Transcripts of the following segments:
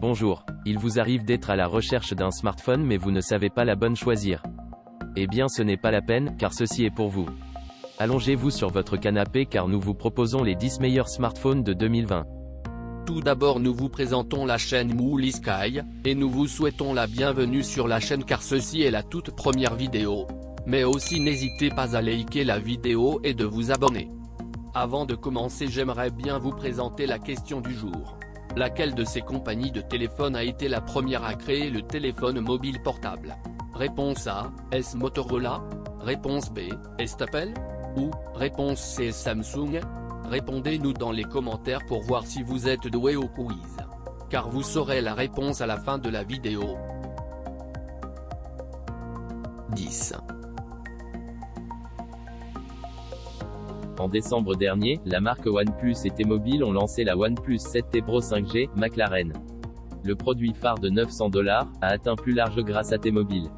Bonjour, il vous arrive d'être à la recherche d'un smartphone mais vous ne savez pas la bonne choisir. Eh bien ce n'est pas la peine, car ceci est pour vous. Allongez-vous sur votre canapé car nous vous proposons les 10 meilleurs smartphones de 2020. Tout d'abord nous vous présentons la chaîne Mouli Sky, et nous vous souhaitons la bienvenue sur la chaîne car ceci est la toute première vidéo. Mais aussi n'hésitez pas à liker la vidéo et de vous abonner. Avant de commencer j'aimerais bien vous présenter la question du jour. Laquelle de ces compagnies de téléphone a été la première à créer le téléphone mobile portable? Réponse A, est-ce Motorola? Réponse B, est-ce Apple? Ou, réponse C, Samsung? Répondez-nous dans les commentaires pour voir si vous êtes doué au quiz. Car vous saurez la réponse à la fin de la vidéo. 10. En décembre dernier, la marque OnePlus et T-Mobile ont lancé la OnePlus 7T Pro 5G, McLaren. Le produit phare de $900 a atteint plus large grâce à T-Mobile.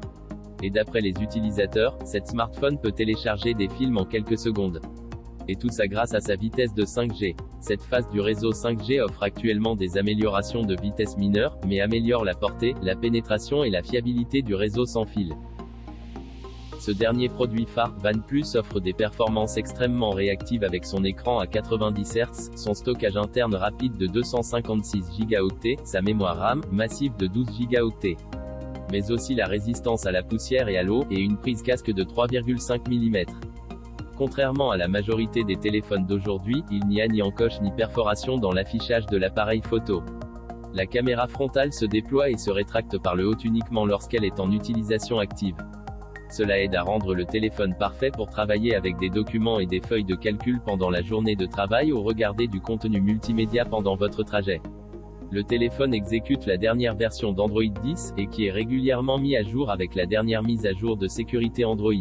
Et d'après les utilisateurs, cette smartphone peut télécharger des films en quelques secondes. Et tout ça grâce à sa vitesse de 5G. Cette phase du réseau 5G offre actuellement des améliorations de vitesse mineures, mais améliore la portée, la pénétration et la fiabilité du réseau sans fil. Ce dernier produit phare, OnePlus, offre des performances extrêmement réactives avec son écran à 90 Hz, son stockage interne rapide de 256 Go, sa mémoire RAM, massive de 12 Go. Mais aussi la résistance à la poussière et à l'eau, et une prise casque de 3,5 mm. Contrairement à la majorité des téléphones d'aujourd'hui, il n'y a ni encoche ni perforation dans l'affichage de l'appareil photo. La caméra frontale se déploie et se rétracte par le haut uniquement lorsqu'elle est en utilisation active. Cela aide à rendre le téléphone parfait pour travailler avec des documents et des feuilles de calcul pendant la journée de travail ou regarder du contenu multimédia pendant votre trajet. Le téléphone exécute la dernière version d'Android 10, et qui est régulièrement mis à jour avec la dernière mise à jour de sécurité Android.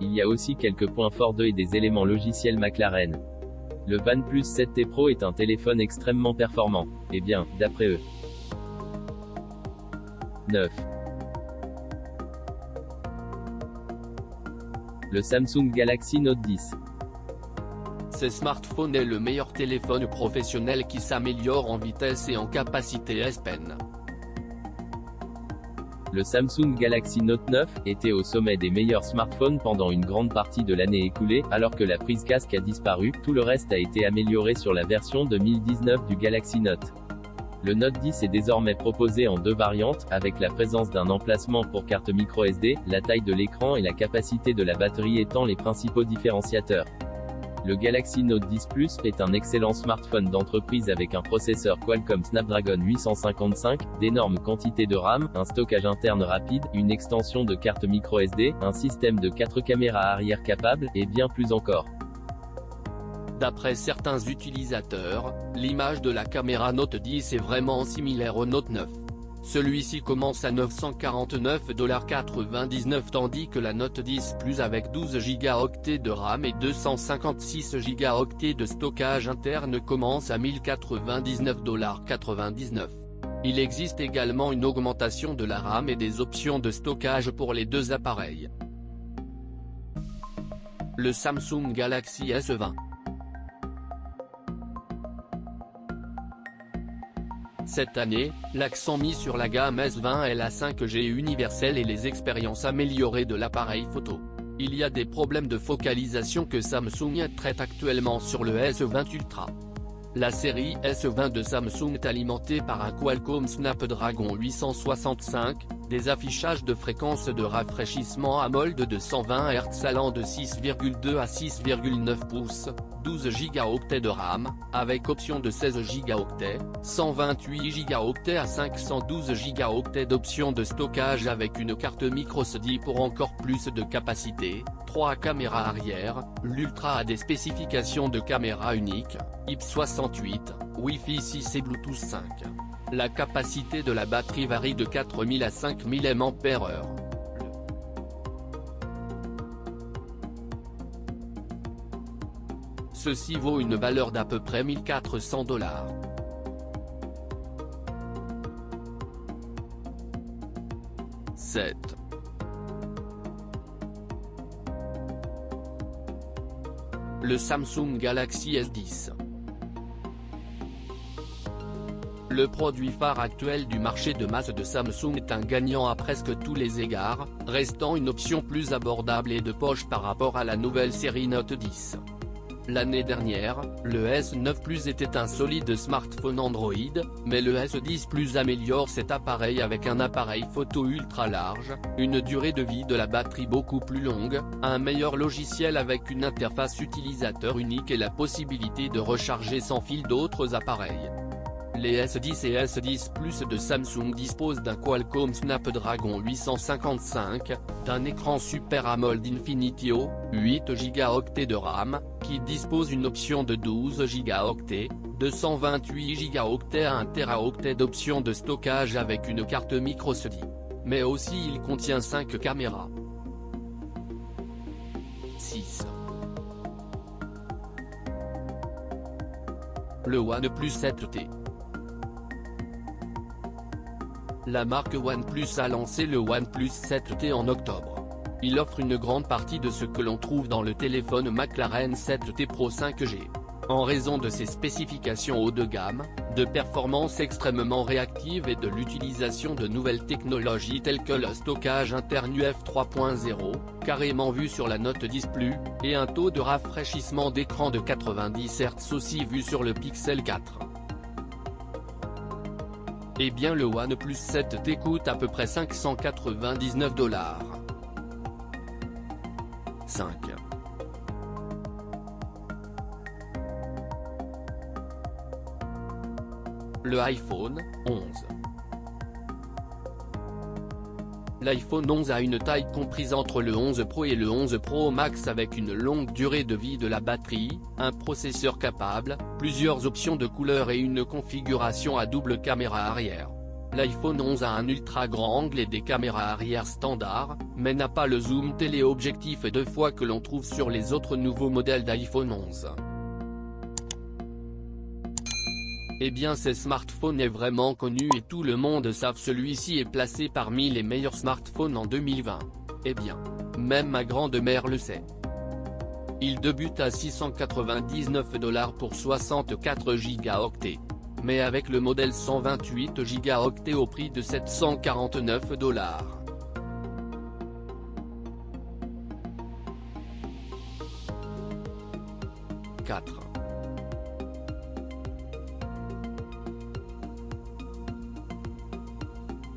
Il y a aussi quelques points forts et des éléments logiciels McLaren. Le OnePlus 7T Pro est un téléphone extrêmement performant. Eh bien, d'après eux. 9. Le Samsung Galaxy Note 10. Ce smartphone est le meilleur téléphone professionnel qui s'améliore en vitesse et en capacité S Pen. Le Samsung Galaxy Note 9 était au sommet des meilleurs smartphones pendant une grande partie de l'année écoulée, alors que la prise casque a disparu. Tout le reste a été amélioré sur la version 2019 du Galaxy Note. Le Note 10 est désormais proposé en deux variantes, avec la présence d'un emplacement pour carte microSD, la taille de l'écran et la capacité de la batterie étant les principaux différenciateurs. Le Galaxy Note 10 Plus est un excellent smartphone d'entreprise avec un processeur Qualcomm Snapdragon 855, d'énormes quantités de RAM, un stockage interne rapide, une extension de carte microSD, un système de 4 caméras arrière capables, et bien plus encore. D'après certains utilisateurs, l'image de la caméra Note 10 est vraiment similaire au Note 9. Celui-ci commence à $949,99 tandis que la Note 10 Plus avec 12 Go de RAM et 256 Go de stockage interne commence à $1099,99. Il existe également une augmentation de la RAM et des options de stockage pour les deux appareils. Le Samsung Galaxy S20. Cette année, l'accent mis sur la gamme S20 est la 5G universelle et les expériences améliorées de l'appareil photo. Il y a des problèmes de focalisation que Samsung traite actuellement sur le S20 Ultra. La série S20 de Samsung est alimentée par un Qualcomm Snapdragon 865, des affichages de fréquence de rafraîchissement AMOLED de 120 Hz allant de 6,2 à 6,9 pouces, 12 Go de RAM, avec option de 16 Go, 128 Go à 512 Go d'option de stockage avec une carte microSD pour encore plus de capacité, 3 caméras arrière, l'Ultra a des spécifications de caméra unique, IP68, Wi-Fi 6 et Bluetooth 5. La capacité de la batterie varie de 4000 à 5000 mAh. Ceci vaut une valeur d'à peu près $1400. 7. Le Samsung Galaxy S10. Le produit phare actuel du marché de masse de Samsung est un gagnant à presque tous les égards, restant une option plus abordable et de poche par rapport à la nouvelle série Note 10. L'année dernière, le S9 Plus était un solide smartphone Android, mais le S10 Plus améliore cet appareil avec un appareil photo ultra large, une durée de vie de la batterie beaucoup plus longue, un meilleur logiciel avec une interface utilisateur unique et la possibilité de recharger sans fil d'autres appareils. Les S10 et S10 Plus de Samsung disposent d'un Qualcomm Snapdragon 855, d'un écran Super AMOLED Infinity-O, 8 Go de RAM, qui dispose d'une option de 12 Go, 228 Go et 1 Teraoctet d'options de stockage avec une carte microSD. Mais aussi il contient 5 caméras. 6. Le OnePlus 7T. La marque OnePlus a lancé le OnePlus 7T en octobre. Il offre une grande partie de ce que l'on trouve dans le téléphone McLaren 7T Pro 5G. En raison de ses spécifications haut de gamme, de performances extrêmement réactives et de l'utilisation de nouvelles technologies telles que le stockage interne UF 3.0, carrément vu sur la Note 10 Plus, et un taux de rafraîchissement d'écran de 90 Hz aussi vu sur le Pixel 4. Eh bien le OnePlus 7T coûte à peu près $599. 5. Le iPhone 11. L'iPhone 11 a une taille comprise entre le 11 Pro et le 11 Pro Max avec une longue durée de vie de la batterie, un processeur capable, plusieurs options de couleurs et une configuration à double caméra arrière. L'iPhone 11 a un ultra grand angle et des caméras arrière standard, mais n'a pas le zoom téléobjectif 2 fois que l'on trouve sur les autres nouveaux modèles d'iPhone 11. Eh bien ce smartphone est vraiment connu et tout le monde savent celui-ci est placé parmi les meilleurs smartphones en 2020. Eh bien, même ma grande-mère le sait. Il débute à $699 pour 64 Go. Mais avec le modèle 128 Go au prix de $749. 4.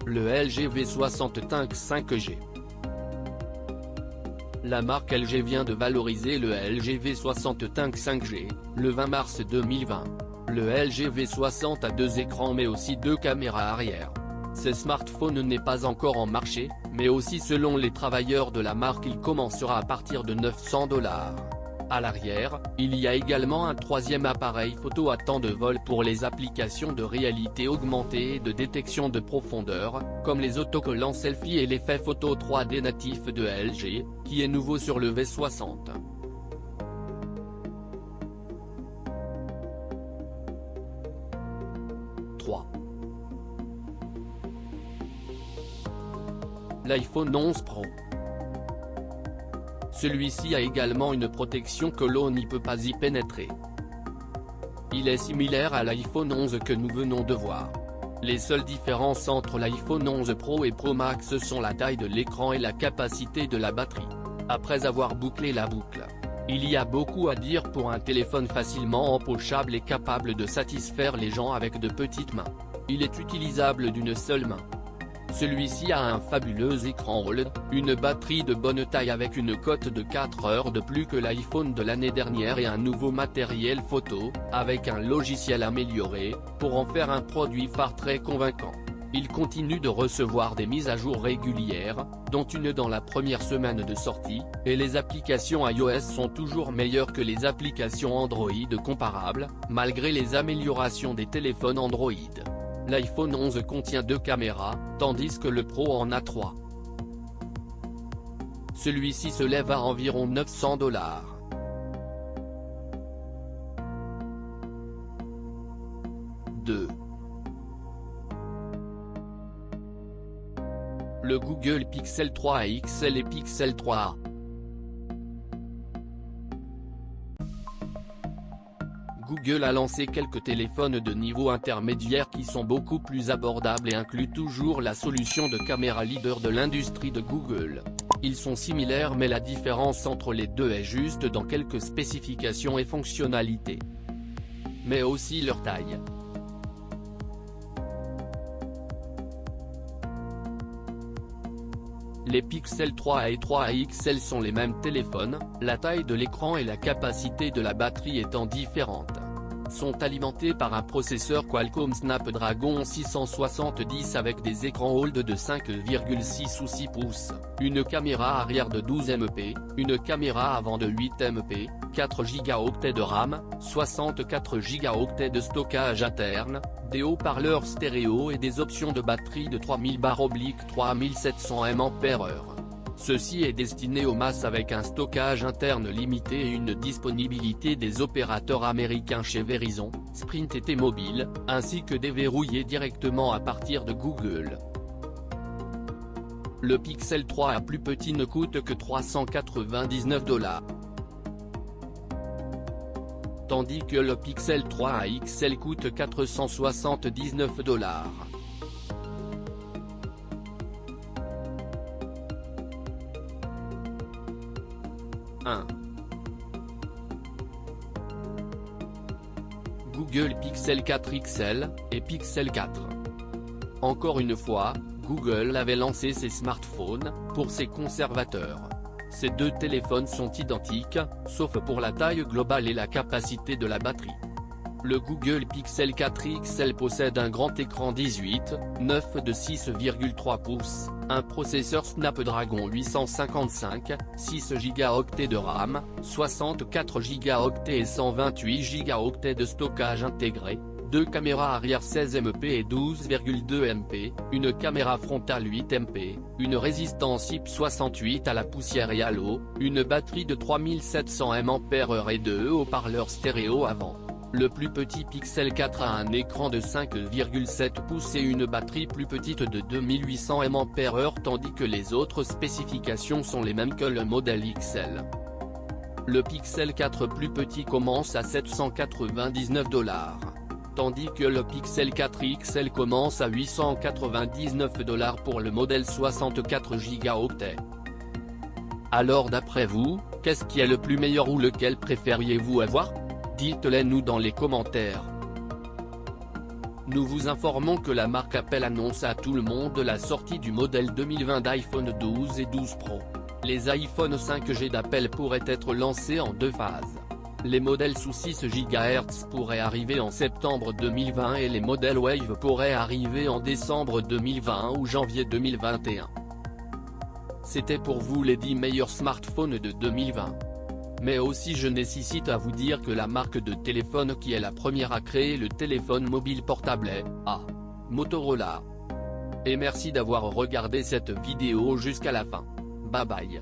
Le LG V60 Tank 5G. La marque LG vient de valoriser le LG V60 Tank 5G, le 20 mars 2020. Le LG V60 a 2 écrans mais aussi 2 caméras arrière. Ce smartphone n'est pas encore en marché, mais aussi selon les travailleurs de la marque il commencera à partir de $900. À l'arrière, il y a également un troisième appareil photo à temps de vol pour les applications de réalité augmentée et de détection de profondeur, comme les autocollants selfie et l'effet photo 3D natif de LG, qui est nouveau sur le V60. L'iPhone 11 Pro. Celui-ci a également une protection que l'eau n'y peut pas y pénétrer. Il est similaire à l'iPhone 11 que nous venons de voir. Les seules différences entre l'iPhone 11 Pro et Pro Max sont la taille de l'écran et la capacité de la batterie. Après avoir bouclé la boucle, il y a beaucoup à dire pour un téléphone facilement empochable et capable de satisfaire les gens avec de petites mains. Il est utilisable d'une seule main. Celui-ci a un fabuleux écran OLED, une batterie de bonne taille avec une cote de 4 heures de plus que l'iPhone de l'année dernière et un nouveau matériel photo, avec un logiciel amélioré, pour en faire un produit phare très convaincant. Il continue de recevoir des mises à jour régulières, dont une dans la première semaine de sortie, et les applications iOS sont toujours meilleures que les applications Android comparables, malgré les améliorations des téléphones Android. L'iPhone 11 contient 2 caméras, tandis que le Pro en a 3. Celui-ci se lève à environ $900. 2. Le Google Pixel 3 XL et Pixel 3a. Google a lancé quelques téléphones de niveau intermédiaire qui sont beaucoup plus abordables et incluent toujours la solution de caméra leader de l'industrie de Google. Ils sont similaires mais la différence entre les deux est juste dans quelques spécifications et fonctionnalités. Mais aussi leur taille. Les Pixel 3a et 3a XL sont les mêmes téléphones, la taille de l'écran et la capacité de la batterie étant différentes. Sont alimentés par un processeur Qualcomm Snapdragon 670 avec des écrans OLED de 5,6 ou 6 pouces, une caméra arrière de 12 MP, une caméra avant de 8 MP, 4 Go de RAM, 64 Go de stockage interne, des haut-parleurs stéréo et des options de batterie de 3000/3700 mAh. Ceci est destiné aux masses avec un stockage interne limité et une disponibilité des opérateurs américains chez Verizon, Sprint et T-Mobile, ainsi que déverrouillé directement à partir de Google. Le Pixel 3a plus petit ne coûte que $399. Tandis que le Pixel 3a XL coûte $479. Google Pixel 4 XL, et Pixel 4. Encore une fois, Google avait lancé ses smartphones, pour ses conservateurs. Ces deux téléphones sont identiques, sauf pour la taille globale et la capacité de la batterie. Le Google Pixel 4 XL possède un grand écran 18:9 de 6,3 pouces, un processeur Snapdragon 855, 6 Go de RAM, 64 Go et 128 Go de stockage intégré, deux caméras arrière 16 MP et 12,2 MP, une caméra frontale 8 MP, une résistance IP68 à la poussière et à l'eau, une batterie de 3700 mAh et deux haut-parleurs stéréo avant. Le plus petit Pixel 4 a un écran de 5,7 pouces et une batterie plus petite de 2800 mAh tandis que les autres spécifications sont les mêmes que le modèle XL. Le Pixel 4 plus petit commence à $799, tandis que le Pixel 4 XL commence à $899 pour le modèle 64 Go. Alors d'après vous, qu'est-ce qui est le plus meilleur ou lequel préfériez-vous avoir ? Dites-le nous dans les commentaires. Nous vous informons que la marque Apple annonce à tout le monde la sortie du modèle 2020 d'iPhone 12 et 12 Pro. Les iPhone 5G d'Apple pourraient être lancés en deux phases. Les modèles sous 6 GHz pourraient arriver en septembre 2020 et les modèles Wave pourraient arriver en décembre 2020 ou janvier 2021. C'était pour vous les 10 meilleurs smartphones de 2020. Mais aussi je nécessite à vous dire que la marque de téléphone qui est la première à créer le téléphone mobile portable est Motorola. Et merci d'avoir regardé cette vidéo jusqu'à la fin. Bye bye.